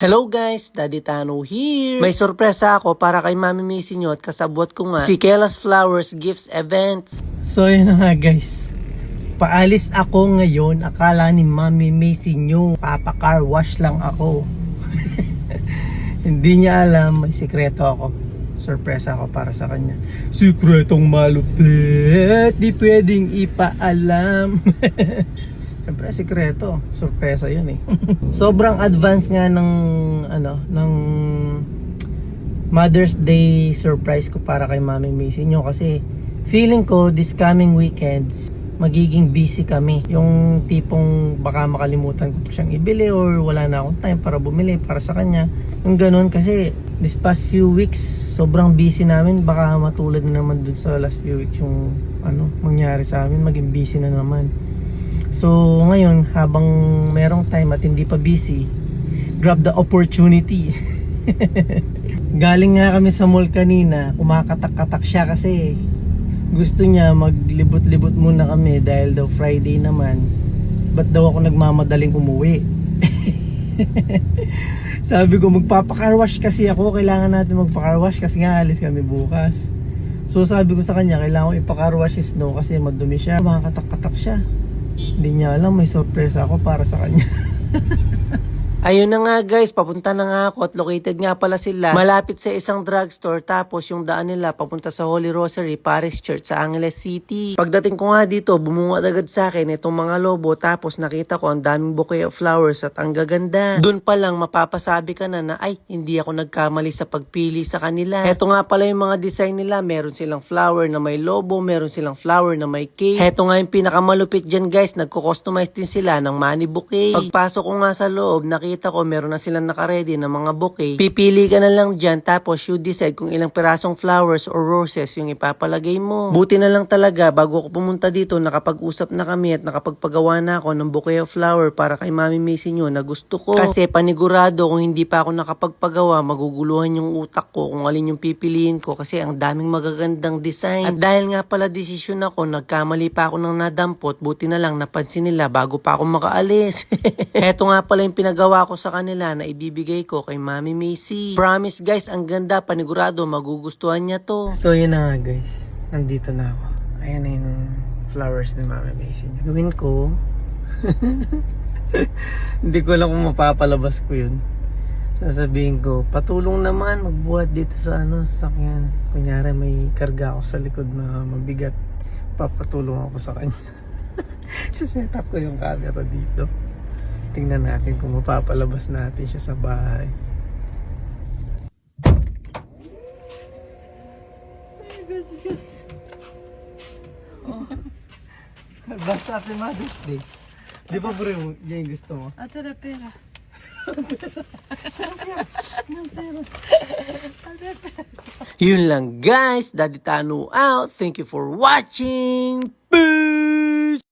Hello guys, Daddy Tano here. May sorpresa ako para kay Mami Macy nyo at kasabwat ko nga si Kelas Flowers Gifts Events. So yun na nga guys, paalis ako ngayon. Akala ni Mami Macy nyo papa-car wash lang ako. Hindi niya alam, may sikreto ako. Sorpresa ako para sa kanya. Sikretong malupit, di pwedeng ipaalam. Siyempre sikreto, sorpresa yun eh. Sobrang advance nga ng Mother's Day surprise ko para kay Mami Macy nyo, kasi feeling ko this coming weekends magiging busy kami. Yung tipong baka makalimutan ko pa siyang ibili or wala na akong time para bumili para sa kanya. Yung ganun, kasi this past few weeks sobrang busy namin. Baka matulad na naman dun sa last few weeks yung mangyari sa amin, maging busy na naman. So ngayon, habang merong time at hindi pa busy, grab the opportunity. Galing nga kami sa mall kanina, kumakatak-katak siya kasi gusto niya maglibot-libot muna kami dahil daw Friday naman. Ba't daw ako nagmamadaling umuwi? Sabi ko, magpapa-car wash kasi ako, kailangan natin magpa-car wash kasi nga alis kami bukas. So sabi ko sa kanya, kailangan ko ipa-car wash si Snow kasi madumi siya, makakatak-katak siya. Hindi niya alam, may sorpresa ako para sa kanya. Ayun na nga guys, papunta na nga ako at located nga pala sila malapit sa isang drugstore, tapos yung daan nila papunta sa Holy Rosary Parish Church sa Angeles City. Pagdating ko nga dito, bumungad agad sa akin itong mga lobo, tapos nakita ko ang daming bouquet of flowers at ang gaganda. Doon pa lang mapapasabi ka na ay, hindi ako nagkamali sa pagpili sa kanila. Heto nga pala yung mga design nila, meron silang flower na may lobo, meron silang flower na may cake. Heto nga yung pinakamalupit dyan guys, nagko-customize din sila ng money bouquet. Pagpasok ko nga sa loob, nakita ko meron na silang nakaredy ng mga bouquet. Pipili ka na lang dyan, tapos you decide kung ilang pirasong flowers or roses yung ipapalagay mo. Buti na lang talaga, bago ako pumunta dito, nakapag-usap na kami at nakapagpagawa na ako ng bouquet of flower para kay Mami Macy nyo na gusto ko. Kasi panigurado kung hindi pa ako nakapagpagawa, maguguluhan yung utak ko kung alin yung pipiliin ko kasi ang daming magagandang design. At dahil nga pala desisyon ako, nagkamali pa ako ng nadampot, buti na lang napansin nila bago pa ako makaalis. Heto nga pala yung pinagawa ko sa kanila na ibibigay ko kay Mami Macy. Promise guys, ang ganda, panigurado magugustuhan niya to. So yun na nga guys, nandito na ako. Ayan na yung flowers ni Mami Macy. Gawin ko hindi ko alam kung mapapalabas ko yun. Sasabihin ko, patulong naman magbuhat dito sa sasakyan. Kunyari may karga ako sa likod na mabigat, papatulong ako sa kanya. Set up ko yung camera dito. Tingnan natin kung mapapalabas natin siya sa bahay. Gus. Oh. Basta happy Mother's Day. Di ba bro, yan yung gusto mo? Ate na pera. Yun lang guys, Daddy Tano out. Thank you for watching. Boo!